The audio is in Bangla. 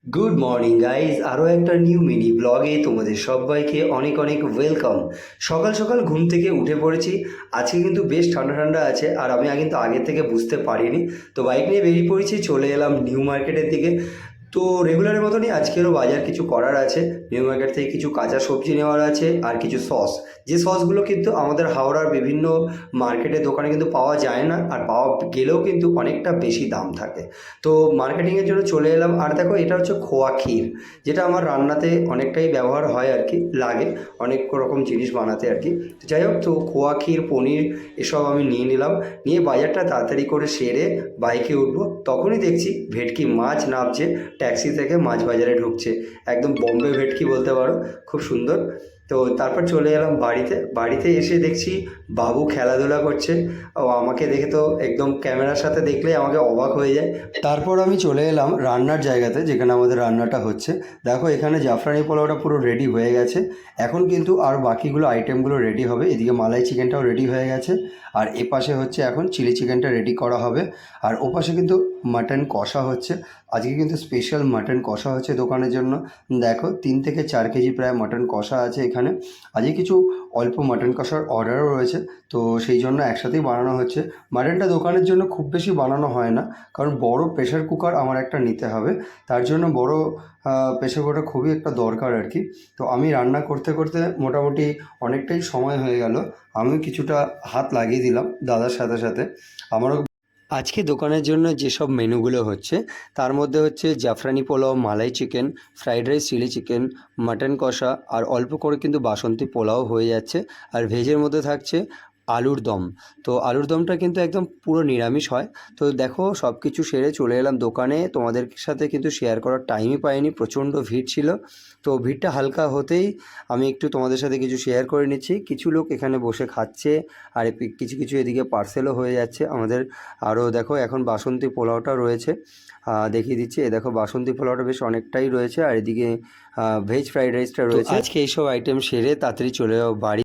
গুড মর্নিং গাইজ, আরও একটা নিউ মিনি ব্লগে তোমাদের সবাইকে অনেক অনেক ওয়েলকাম। সকাল সকাল ঘুম থেকে উঠে পড়েছি। আজকে কিন্তু বেশ ঠান্ডা ঠান্ডা আছে, আর আমি কিন্তু আগে থেকে বুঝতে পারিনি। তো বাইক নিয়ে বেরিয়ে পড়েছি, চলে এলাম নিউ মার্কেটের দিকে। তো রেগুলারের মতনই আজকেরও বাজার কিছু করার আছে। নিউ মার্কেট থেকে কিছু কাঁচা সবজি নেওয়ার আছে, আর কিছু সস। যে সসগুলো কিন্তু আমাদের হাওড়ার বিভিন্ন মার্কেটের দোকানে কিন্তু পাওয়া যায় না, আর পাওয়া গেলেও কিন্তু অনেকটা বেশি দাম থাকে। তো মার্কেটিংয়ের জন্য চলে এলাম। আর দেখো, এটা হচ্ছে খোয়া ক্ষীর, যেটা আমার রান্নাতে অনেকটাই ব্যবহার হয় আর কি, লাগে অনেক রকম জিনিস বানাতে আর কি। তো যাই হোক, তো খোয়া ক্ষীর, পনির এসব আমি নিয়ে নিলাম। নিয়ে বাজারটা তাড়াতাড়ি করে সেরে বাইকে উঠবো, তখনই দেখছি ভেটকি মাছ নামছে ট্যাক্সি থেকে, মাছ বাজারে ঢুকছে। একদম বম্বে ভেটকি বলতে পারো, খুব সুন্দর। তো তারপর চলে এলাম বাড়িতে। বাড়িতে এসে দেখছি বাবু খেলাধুলা করছে। ও আমাকে দেখে তো একদম ক্যামেরার সাথে দেখলেই আমাকে অবাক হয়ে যায়। তারপর আমি চলে এলাম রান্নার জায়গাতে, যেখানে আমাদের রান্নাটা হচ্ছে। দেখো, এখানে জাফরানি পোলাওটা পুরো রেডি হয়ে গেছে। এখন কিন্তু আর বাকিগুলো আইটেমগুলো রেডি হবে। এদিকে মালাই চিকেনটাও রেডি হয়ে গেছে, আর এপাশে হচ্ছে এখন চিলি চিকেনটা রেডি করা হবে। আর ওপাশে কিন্তু মাটন কষা হচ্ছে। আজকে কিন্তু স্পেশাল মাটন কষা হচ্ছে দোকানের জন্য। দেখো, 3 থেকে 4 কেজি প্রায় মাটন কষা আছে এখানে। আজকে কিছু অল্প মাটন কষার অর্ডারও রয়েছে, তো সেই জন্য একসাথেই বানানো হচ্ছে। মাটনটা দোকানের জন্য খুব বেশি বানানো হয় না, কারণ বড় প্রেশার কুকার আমার একটা নিতে হবে। তার জন্য বড় প্রেশার কুকারটা খুবই একটা দরকার আর কি। তো আমি রান্না করতে করতে মোটামুটি অনেকটাই সময় হয়ে গেল। আমি কিছুটা হাত লাগিয়ে দিলাম দাদার সাথে সাথে। আমারও আজকে দোকানের জন্য যেসব মেনুগুলো হচ্ছে, তার মধ্যে হচ্ছে জাফরানি pulao, malai chicken, fried rice, chilli chicken, mutton কষা, আর অল্প করে কিন্তু বাসন্তী পোলাও হয়ে যাচ্ছে। আর ভেজের মধ্যে থাকছে আলুর দম। তো আলুর দমটা কিন্তু একদম পুরো নিরামিষ হয়। তো দেখো, সব কিছু সেরে চলে এলাম দোকানে। তোমাদের সাথে কিন্তু শেয়ার করার টাইমই পাইনি, প্রচণ্ড ভিড় ছিল। তো ভিড়টা হালকা হতেই আমি একটু তোমাদের সাথে কিছু শেয়ার করে নিচ্ছি। কিছু লোক এখানে বসে খাচ্ছে, আর কিছু কিছু এদিকে পার্সেলও হয়ে যাচ্ছে আমাদের। আরও দেখো, এখন বাসন্তী পোলাওটা রয়েছে, দেখিয়ে দিচ্ছি। এ দেখো, বাসন্তী পোলাওটা বেশ অনেকটাই রয়েছে, আর এদিকে ভেজ ফ্রাইড রাইসটা রয়েছে। আজকে এইসব আইটেম সেরে তাড়াতাড়ি চলে যাও বাড়ি।